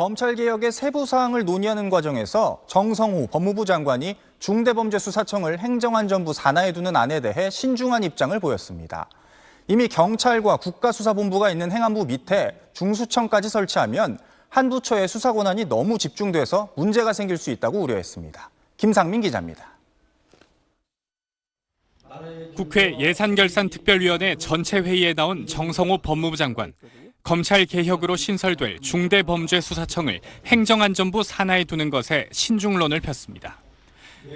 검찰개혁의 세부 사항을 논의하는 과정에서 정성호 법무부 장관이 중대범죄수사청을 행정안전부 산하에 두는 안에 대해 신중한 입장을 보였습니다. 이미 경찰과 국가수사본부가 있는 행안부 밑에 중수청까지 설치하면 한 부처의 수사 권한이 너무 집중돼서 문제가 생길 수 있다고 우려했습니다. 김상민 기자입니다. 국회 예산결산특별위원회 전체 회의에 나온 정성호 법무부 장관. 검찰 개혁으로 신설될 중대범죄수사청을 행정안전부 산하에 두는 것에 신중론을 폈습니다.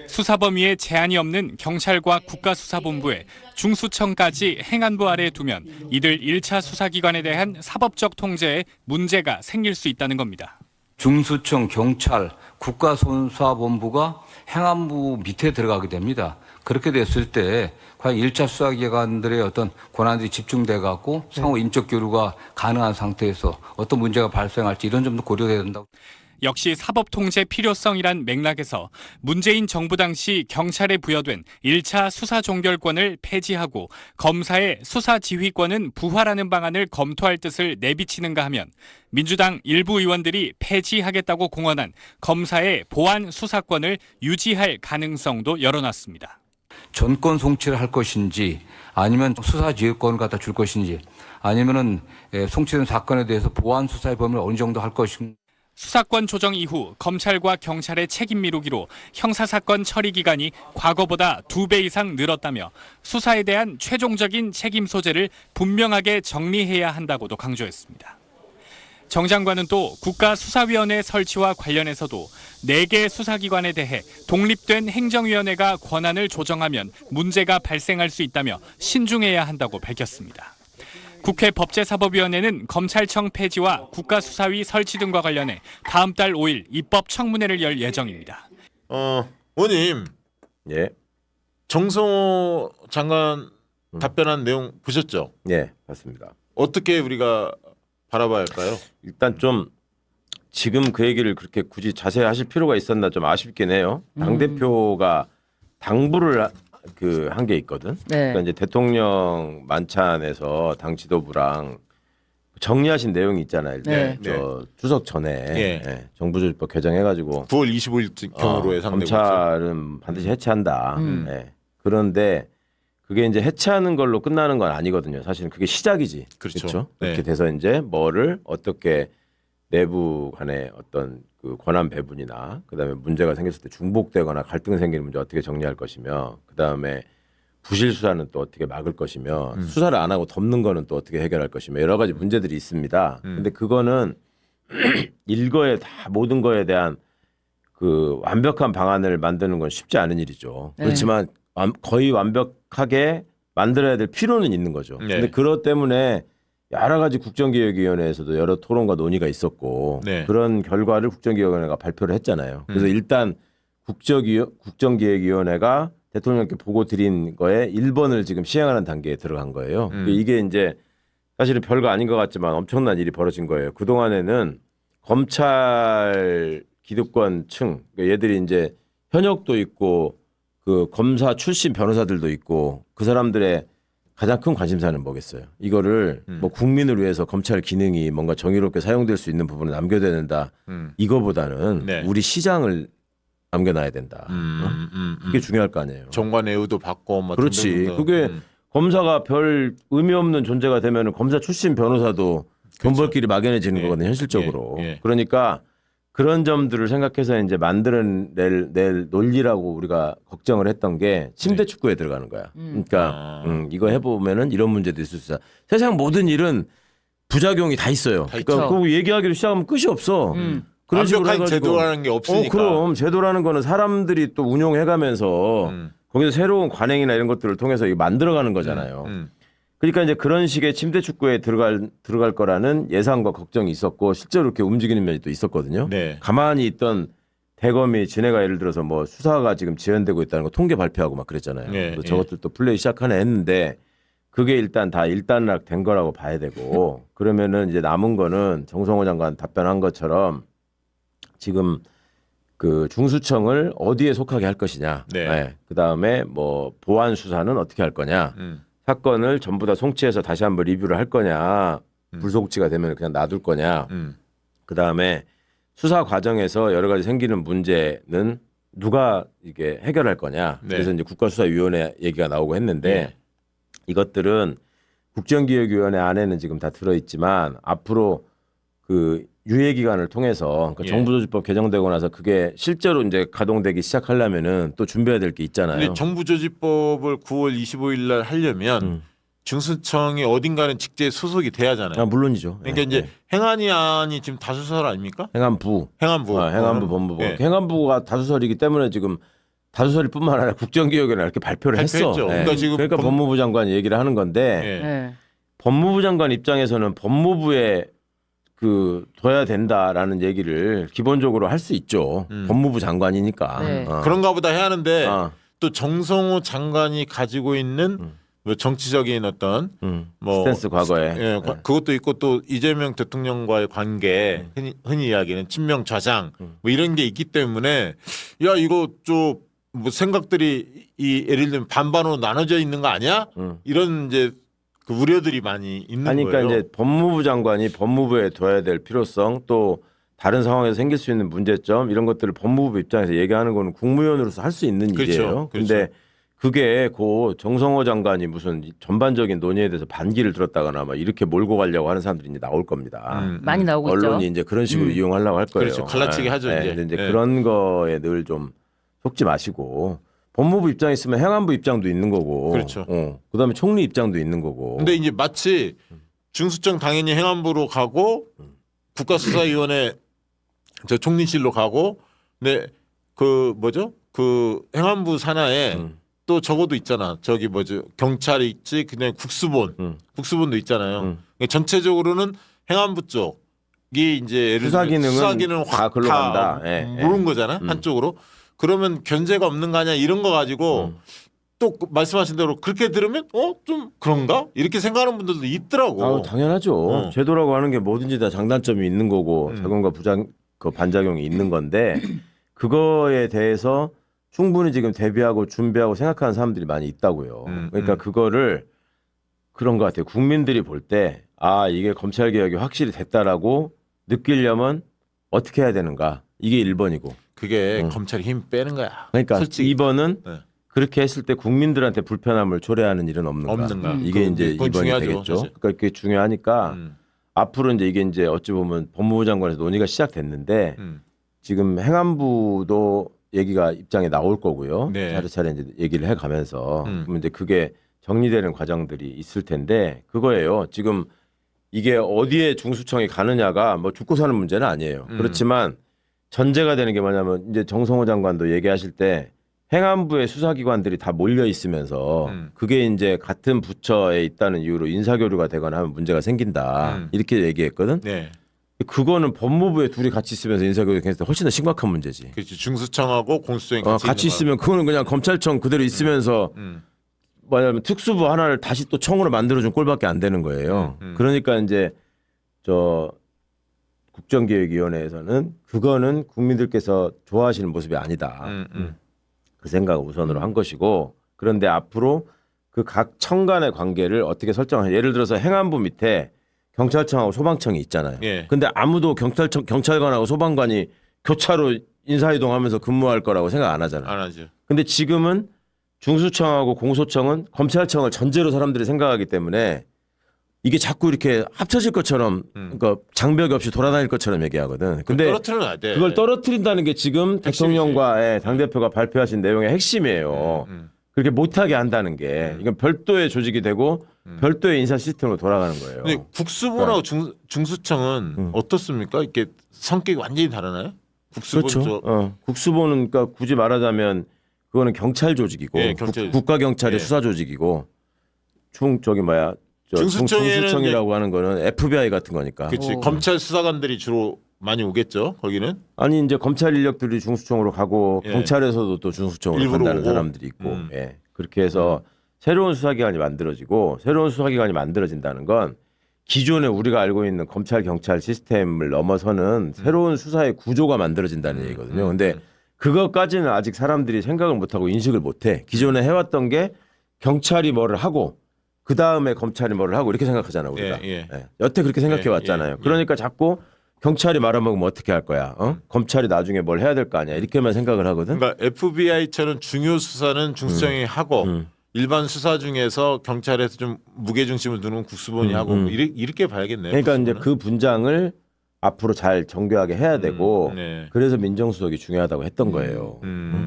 수사 범위에 제한이 없는 경찰과 국가수사본부에 중수청까지 행안부 아래에 두면 이들 1차 수사기관에 대한 사법적 통제에 문제가 생길 수 있다는 겁니다. 중수청, 경찰, 국가수사본부가 행안부 밑에 들어가게 됩니다. 그렇게 됐을 때 과연 1차 수사기관들의 어떤 권한들이 집중돼 갖고 상호 인적 교류가 가능한 상태에서 어떤 문제가 발생할지 이런 점도 고려돼야 된다고. 역시 사법 통제 필요성이란 맥락에서 문재인 정부 당시 경찰에 부여된 1차 수사 종결권을 폐지하고 검사의 수사 지휘권은 부활하는 방안을 검토할 뜻을 내비치는가 하면 민주당 일부 의원들이 폐지하겠다고 공언한 검사의 보안 수사권을 유지할 가능성도 열어놨습니다. 전권 송치를 할 것인지 아니면 수사 지휘권을 갖다 줄 것인지 아니면은 송치된 사건에 대해서 보안 수사의 범위를 어느 정도 할 것인지. 수사권 조정 이후 검찰과 경찰의 책임 미루기로 형사사건 처리 기간이 과거보다 2배 이상 늘었다며 수사에 대한 최종적인 책임 소재를 분명하게 정리해야 한다고도 강조했습니다. 정 장관은 또 국가수사위원회 설치와 관련해서도 4개 수사기관에 대해 독립된 행정위원회가 권한을 조정하면 문제가 발생할 수 있다며 신중해야 한다고 밝혔습니다. 국회 법제사법위원회는 검찰청 폐지와 국가수사위 설치 등과 관련해 다음 달 5일 입법 청문회를 열 예정입니다. 의원님, 예, 정성호 장관 답변한 내용 보셨죠? 예, 맞습니다. 어떻게 우리가 바라봐야 할까요? 일단 좀 지금 그 얘기를 그렇게 굳이 자세히 하실 필요가 있었나 좀 아쉽긴 해요. 당 대표가 당부를 한 게 있거든. 네. 그러니까 이제 대통령 만찬에서 당 지도부랑 정리하신 내용이 있잖아요. 네. 저 추석 전에 예. 정부조직법 개정해가지고 9월 25일 경으로 예상되고 있어요. 검찰은 반드시 해체한다. 예. 그런데 그게 이제 해체하는 걸로 끝나는 건 아니거든요. 사실은 그게 시작이지. 그렇죠. 그렇죠? 네. 그렇게 돼서 이제 뭐를 어떻게 내부 간의 어떤 그 권한 배분이나 그다음에 문제가 생겼을 때 중복되거나 갈등 생기는 문제 어떻게 정리할 것이며 그다음에 부실 수사는 또 어떻게 막을 것이며 수사를 안 하고 덮는 거는 또 어떻게 해결할 것이며 여러 가지 문제들이 있습니다. 근데 그거는 일거에 다 모든 거에 대한 그 완벽한 방안을 만드는 건 쉽지 않은 일이죠. 네. 그렇지만 거의 완벽하게 만들어야 될 필요는 있는 거죠. 네. 근데 그것 때문에 여러 가지 국정기획위원회에서도 여러 토론과 논의가 있었고 네. 그런 결과를 국정기획위원회가 발표를 했잖아요. 그래서 일단 국정기획위원회가 대통령께 보고 드린 거에 1번을 지금 시행하는 단계에 들어간 거예요. 이게 이제 사실은 별거 아닌 것 같지만 엄청난 일이 벌어진 거예요. 그동안에는 검찰 기득권층, 그러니까 얘들이 이제 현역도 있고 그 검사 출신 변호사들도 있고 그 사람들의 가장 큰 관심사는 뭐겠어요? 이거를 뭐 국민을 위해서 검찰 기능이 뭔가 정의롭게 사용될 수 있는 부분을 남겨둬야 된다. 이거보다는 네. 우리 시장을 남겨놔야 된다. 그게 중요할 거 아니에요. 정관 애우도 받고 뭐 그렇지. 등등등. 그게 검사가 별 의미 없는 존재가 되면 검사 출신 변호사도 돈 벌 길이 막연해지는 예. 거거든요. 현실적으로. 예. 예. 그러니까 그런 점들을 생각해서 이제 만들어낼 논리라고 우리가 걱정을 했던 게 침대 축구에 들어가는 거야. 그러니까 이거 해보면은 이런 문제도 있을 수 있어. 세상 모든 일은 부작용이 다 있어요. 다 그러니까 있죠. 그거 얘기하기로 시작하면 끝이 없어. 그런 식으로 완벽한 해가지고. 제도라는 게 없으니까. 그럼 제도라는 거는 사람들이 또 운용해가면서 거기서 새로운 관행이나 이런 것들을 통해서 이거 만들어가는 거잖아요. 그러니까 이제 그런 식의 침대 축구에 들어갈 거라는 예상과 걱정이 있었고 실제로 이렇게 움직이는 면이 또 있었거든요. 네. 가만히 있던 대검이 지네가 예를 들어서 뭐 수사가 지금 지연되고 있다는 거 통계 발표하고 막 그랬잖아요. 네, 그래서 네. 저것들 또 플레이 시작하네 했는데 그게 일단 다 일단락 된 거라고 봐야 되고 그러면은 이제 남은 거는 정성호 장관 답변한 것처럼 지금 그 중수청을 어디에 속하게 할 것이냐. 네. 그다음에 뭐 보안 수사는 어떻게 할 거냐. 사건을 전부 다 송치해서 다시 한번 리뷰를 할 거냐. 불송치가 되면 그냥 놔둘 거냐. 그다음에 수사 과정에서 여러 가지 생기는 문제는 누가 이게 해결할 거냐. 네. 그래서 이제 국가수사위원회 얘기가 나오고 했는데 네. 이것들은 국정기획위원회 안에는 지금 다 들어있지만 앞으로 그 유예 기간을 통해서 그러니까 예. 정부조직법 개정되고 나서 그게 실제로 이제 가동되기 시작하려면은 또 준비해야 될 게 있잖아요. 근데 정부조직법을 9월 25일 날 하려면 중수청이 어딘가는 직제 소속이 돼야 하잖아요. 아, 물론이죠. 그러니까 예, 이제 예. 행안위안이 지금 다수설 아닙니까? 행안부, 행안부. 행안부 법무부, 예. 행안부가 다수설이기 때문에 지금 다수설이뿐만 아니라 국정기획위원회 이렇게 발표를 했어. 발표했죠. 예. 그러니까 지금 법무부 장관이 얘기를 하는 건데 예. 네. 법무부 장관 입장에서는 법무부에 그 둬야 된다라는 얘기를 기본적으로 할 수 있죠. 법무부 장관이니까. 네. 그런가 보다 해야 하는데 어. 또 정성호 장관이 가지고 있는 뭐 정치적인 어떤 뭐 스탠스 과거에. 예, 그것도 있고 또 이재명 대통령과의 관계 흔히 이야기는 친명 좌장 뭐 이런 게 있기 때문에 야 이거 좀 뭐 생각들이 이 예를 들면 반반으로 나눠져 있는 거 아니야? 이런 이제 그 우려들이 많이 있는 그러니까 거예요. 이제 법무부 장관이 법무부에 둬야 될 필요성 또 다른 상황에서 생길 수 있는 문제점 이런 것들을 법무부 입장에서 얘기하는 거는 국무위원으로서 할 수 있는 그렇죠. 일이에요. 근데 그게 고 정성호 장관이 무슨 전반적인 논의에 대해서 반기를 들었다거나 막 이렇게 몰고 가려고 하는 사람들이 이제 나올 겁니다. 많이 나오고 있죠. 언론이 이제 그런 식으로 이용하려고 할 거예요. 그렇죠. 갈라치기 하죠, 이제. 근데 이제 예. 그런 거에 늘 좀 속지 마시고 법무부 입장에 있으면 행안부 입장도 있는 거고, 그렇죠. 그다음에 총리 입장도 있는 거고. 근데 이제 마치 중수청 당연히 행안부로 가고 국가수사위원회 저 총리실로 가고 근데 그 뭐죠? 그 행안부 산하에 또 적어도 있잖아. 저기 뭐죠? 경찰이 있지. 그다음에 국수본도 있잖아요. 그러니까 전체적으로는 행안부 쪽이 이제 예를 수사 들면 기능은 수사 기능은 다 확 글로 다 간다. 예, 모른 거잖아. 한쪽으로. 그러면 견제가 없는 거 아니야? 이런 거 가지고 또 말씀하신 대로 그렇게 들으면 좀 그런가? 이렇게 생각하는 분들도 있더라고. 아우, 당연하죠. 제도라고 하는 게 뭐든지 다 장단점이 있는 거고 작용과 그 반작용이 있는 건데 그거에 대해서 충분히 지금 대비하고 준비하고 생각하는 사람들이 많이 있다고요. 그러니까 그거를 그런 것 같아요. 국민들이 볼 때 이게 검찰 개혁이 확실히 됐다라고 느끼려면 어떻게 해야 되는가? 이게 1번이고. 그게 검찰이 힘 빼는 거야. 그러니까 솔직히. 2번은 네. 그렇게 했을 때 국민들한테 불편함을 초래하는 일은 없는가? 이게 이제 그건 2번이 중요하죠, 되겠죠. 사실. 그러니까 그게 중요하니까 앞으로 이제 이게 이제 어찌 보면 법무부 장관에서 논의가 시작됐는데 지금 행안부도 얘기가 입장에 나올 거고요. 네. 차례차례 이제 얘기를 해가면서 그러면 이제 그게 정리되는 과정들이 있을 텐데 그거예요. 지금 이게 어디에 중수청이 가느냐가 뭐 죽고 사는 문제는 아니에요. 그렇지만 전제가 되는 게 뭐냐면 이제 정성호 장관도 얘기하실 때 행안부의 수사기관들이 다 몰려 있으면서 그게 이제 같은 부처에 있다는 이유로 인사교류가 되거나 하면 문제가 생긴다. 이렇게 얘기했거든. 네. 그거는 법무부에 둘이 같이 있으면서 인사교류가 했을 때 훨씬 더 심각한 문제지. 그렇지. 중수청하고 공수청이 같이 있으면 그거는 그냥 검찰청 그대로 있으면서 뭐냐면 특수부 하나를 다시 또 청으로 만들어준 꼴밖에 안 되는 거예요. 그러니까 이제 저 국정기획위원회에서는 그거는 국민들께서 좋아하시는 모습이 아니다. 그 생각을 우선으로 한 것이고 그런데 앞으로 그 각 청 간의 관계를 어떻게 설정하냐. 예를 들어서 행안부 밑에 경찰청하고 소방청이 있잖아요. 예. 근데 아무도 경찰관하고 소방관이 교차로 인사이동하면서 근무할 거라고 생각 안 하잖아요. 안 하죠. 근데 지금은 중수청하고 공소청은 검찰청을 전제로 사람들이 생각하기 때문에 이게 자꾸 이렇게 합쳐질 것처럼 그러니까 장벽이 없이 돌아다닐 것처럼 얘기하거든. 근데 떨어뜨려놔야 돼. 그걸 떨어뜨린다는 게 지금 대통령과 당대표가 발표하신 내용의 핵심이에요. 그렇게 못하게 한다는 게 이건 별도의 조직이 되고 별도의 인사 시스템으로 돌아가는 거예요. 근데 국수본하고 중수청은 어떻습니까? 이렇게 성격이 완전히 다르나요? 국수본 그렇죠. 국수본은 그러니까 굳이 말하자면 그거는 경찰 조직이고 예, 경찰. 국가 경찰의 예. 수사 조직이고 중수청에는 중수청이라고 하는 거는 FBI 같은 거니까. 그렇지. 검찰 수사관들이 주로 많이 오겠죠. 거기는. 아니 이제 검찰 인력들이 중수청으로 가고 예. 경찰에서도 또 중수청으로 일부러 간다는 오고. 사람들이 있고 예. 그렇게 해서 새로운 수사기관이 만들어지고 새로운 수사기관이 만들어진다는 건 기존에 우리가 알고 있는 검찰 경찰 시스템을 넘어서는 새로운 수사의 구조가 만들어진다는 얘기거든요. 근데 그것까지는 아직 사람들이 생각을 못하고 인식을 못해. 기존에 해왔던 게 경찰이 뭐를 하고 그 다음에 검찰이 뭐를 하고 이렇게 생각하잖아 우리가. 예. 여태 그렇게 생각해 예, 왔잖아요. 예, 예. 그러니까 자꾸 경찰이 말아먹으면 어떻게 할 거야? 검찰이 나중에 뭘 해야 될 거 아니야? 이렇게만 생각을 하거든. 그러니까 FBI처럼 중요 수사는 중수청이 하고 일반 수사 중에서 경찰에서 좀 무게 중심을 두는 국수본이 하고 뭐 이렇게 봐야겠네요. 그러니까 이제 국수본은. 그 분장을 앞으로 잘 정교하게 해야 되고 네. 그래서 민정수석이 중요하다고 했던 거예요.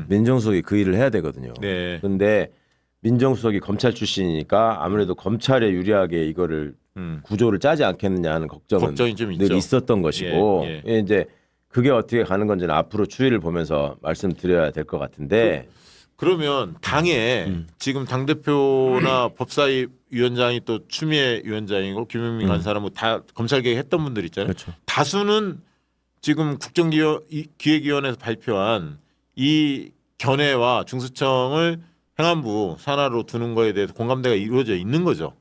민정수석이 그 일을 해야 되거든요. 네. 그런데 민정수석이 검찰 출신이니까 아무래도 검찰에 유리하게 이거를 구조를 짜지 않겠느냐 하는 걱정이 좀 늘 있죠. 있었던 것이고 예. 이제 그게 어떻게 가는 건지는 앞으로 추이를 보면서 말씀드려야 될 것 같은데 그러면 당에 지금 당 대표나 법사위 위원장이 또 추미애 위원장이고 김용민 간사람 뭐다 검찰 개혁했던 분들 있잖아요. 그렇죠. 다수는 지금 국정기획위원회에서 발표한 이 견해와 중수청을 행안부 산하로 두는 거에 대해서 공감대가 이루어져 있는 거죠.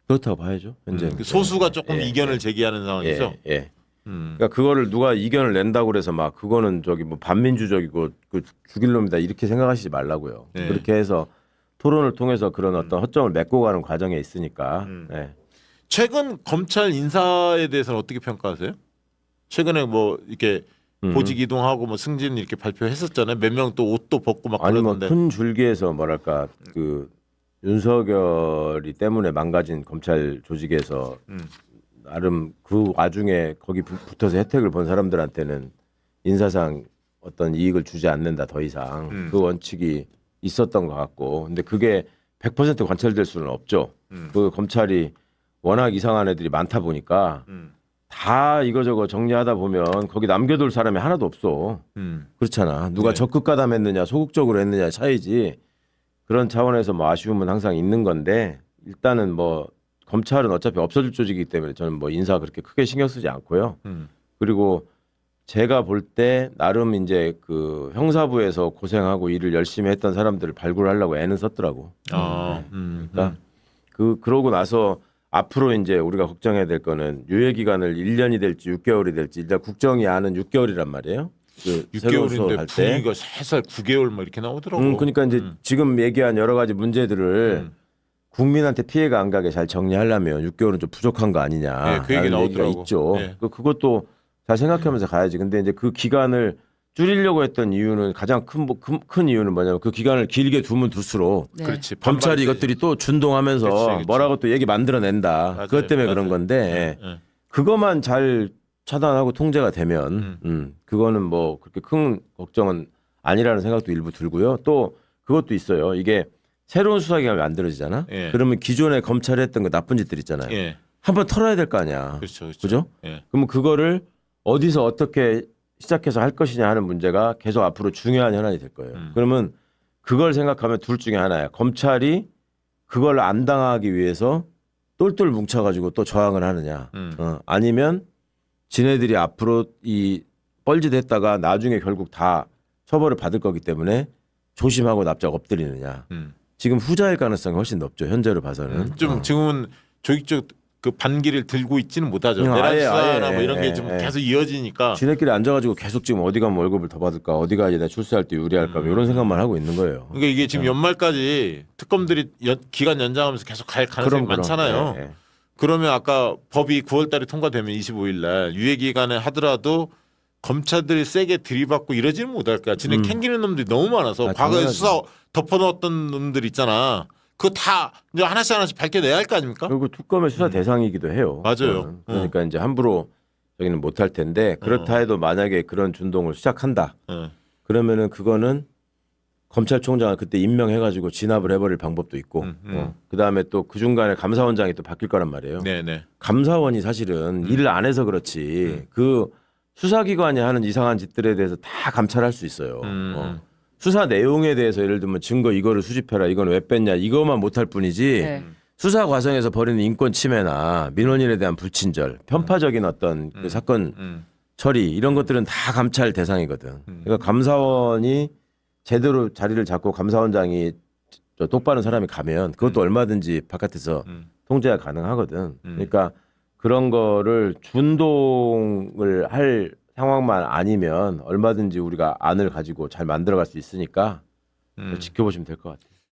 그렇다고 봐야죠. 현재 소수가 조금 이견을 제기하는 상황이죠. 예. 그러니까 그거를 누가 이견을 낸다고 그래서 막 그거는 저기 뭐 반민주적이고 그 죽일 놈이다 이렇게 생각하시지 말라고요. 네. 그렇게 해서 토론을 통해서 그런 어떤 허점을 메꿔 가는 과정에 있으니까. 예. 최근 검찰 인사에 대해서는 어떻게 평가하세요? 최근에 뭐 이렇게 보직 이동하고 뭐 승진 이렇게 발표했었잖아요. 몇 명 또 옷도 벗고 막 아니 뭐 그러는데. 큰 줄기에서 뭐랄까 그 윤석열이 때문에 망가진 검찰 조직에서 나름 그 와중에 거기 붙어서 혜택을 본 사람들한테는 인사상 어떤 이익을 주지 않는다 더 이상 그 원칙이 있었던 것 같고 근데 그게 100% 관철될 수는 없죠. 그 검찰이 워낙 이상한 애들이 많다 보니까 다 이거저거 정리하다 보면 거기 남겨둘 사람이 하나도 없어. 그렇잖아. 누가 네. 적극 가담했느냐 소극적으로 했느냐 차이지. 그런 차원에서 뭐 아쉬움은 항상 있는 건데 일단은 뭐 검찰은 어차피 없어질 조직이기 때문에 저는 뭐 인사 그렇게 크게 신경 쓰지 않고요. 그리고 제가 볼 때 나름 이제 그 형사부에서 고생하고 일을 열심히 했던 사람들을 발굴하려고 애는 썼더라고. 그러니까 그러고 나서 앞으로 이제 우리가 걱정해야 될 거는 유예 기간을 1년이 될지 6개월이 될지 일단 국정이 아는 6개월이란 말이에요. 그 새로운 수업을 6개월인데 할 때. 분위기가 살살 9개월 막 이렇게 나오더라고. 그러니까 이제 지금 얘기한 여러 가지 문제들을 국민한테 피해가 안 가게 잘 정리하려면 6개월은 좀 부족한 거 아니냐. 네, 그 얘기 라는 얘기가 나오더라고. 있죠. 네. 그것도 잘 생각하면서 가야지. 근데 이제 그 기간을 줄이려고 했던 이유는 가장 큰 이유는 뭐냐면 그 기간을 길게 두면 둘수록 네. 그렇지. 검찰이 반발이 이것들이 또 준동하면서 그치. 뭐라고 또 얘기 만들어낸다. 맞아요. 그것 때문에 맞아요. 그런 건데 네, 네. 그것만 잘 차단하고 통제가 되면 그거는 뭐 그렇게 큰 걱정은 아니라는 생각도 일부 들고요. 또 그것도 있어요. 이게 새로운 수사기관이 만들어지잖아. 예. 그러면 기존에 검찰이 했던 그 나쁜 짓들 있잖아요. 예. 한번 털어야 될 거 아니야. 그렇죠. 그죠? 예. 그러면 그거를 어디서 어떻게 시작해서 할 것이냐 하는 문제가 계속 앞으로 중요한 현안이 될 거예요. 그러면 그걸 생각하면 둘 중에 하나야. 검찰이 그걸 안 당하기 위해서 똘똘 뭉쳐가지고 또 저항을 하느냐. 아니면 지네들이 앞으로 이 뻘짓 했다가 나중에 결국 다 처벌을 받을 거기 때문에 조심하고 납작 엎드리느냐. 지금 후자일 가능성이 훨씬 높죠. 현재로 봐서는. 좀 지금은 조직적 그 반기를 들고 있지는 못하죠. 아예, 내란 수사나 아예, 뭐 이런 게 좀 예. 계속 이어지니까. 지네끼리 앉아가지고 계속 지금 어디 가면 월급을 더 받을까, 어디 가야 내가 출세할 때 유리할까, 뭐 이런 생각만 하고 있는 거예요. 그러니까 이게 지금 연말까지 특검들이 기간 연장하면서 계속 갈 가능성이 많잖아요. 예, 예. 그러면 아까 법이 9월달에 통과되면 25일날 유예 기간에 하더라도 검찰들이 세게 들이받고 이러지는 못할 거야. 지네 캥기는 놈들이 너무 많아서 아, 과거에 당연하죠. 수사 덮어놓았던 놈들 있잖아. 그거 다 이제 하나씩 밝혀내야 할 거 아닙니까? 그리고 특검의 수사 대상이기도 해요. 맞아요. 그러니까 이제 함부로 저기는 못할 텐데 그렇다 해도 만약에 그런 준동을 시작한다. 예. 그러면은 그거는 검찰총장을 그때 임명해가지고 진압을 해버릴 방법도 있고, 그 다음에 또 그 중간에 감사원장이 또 바뀔 거란 말이에요. 네네. 감사원이 사실은 일을 안 해서 그렇지 그 수사기관이 하는 이상한 짓들에 대해서 다 감찰할 수 있어요. 수사 내용에 대해서 예를 들면 증거 이거를 수집해라, 이건 왜 뺐냐, 이것만 못할 뿐이지 네. 수사 과정에서 벌이는 인권 침해나 민원인에 대한 불친절, 편파적인 어떤 그 사건 처리 이런 것들은 다 감찰 대상이거든. 그러니까 감사원이 제대로 자리를 잡고 감사원장이 저 똑바른 사람이 가면 그것도 얼마든지 바깥에서 통제가 가능하거든. 그러니까 그런 거를 준동을 할 상황만 아니면 얼마든지 우리가 안을 가지고 잘 만들어갈 수 있으니까 지켜보시면 될 것 같아요.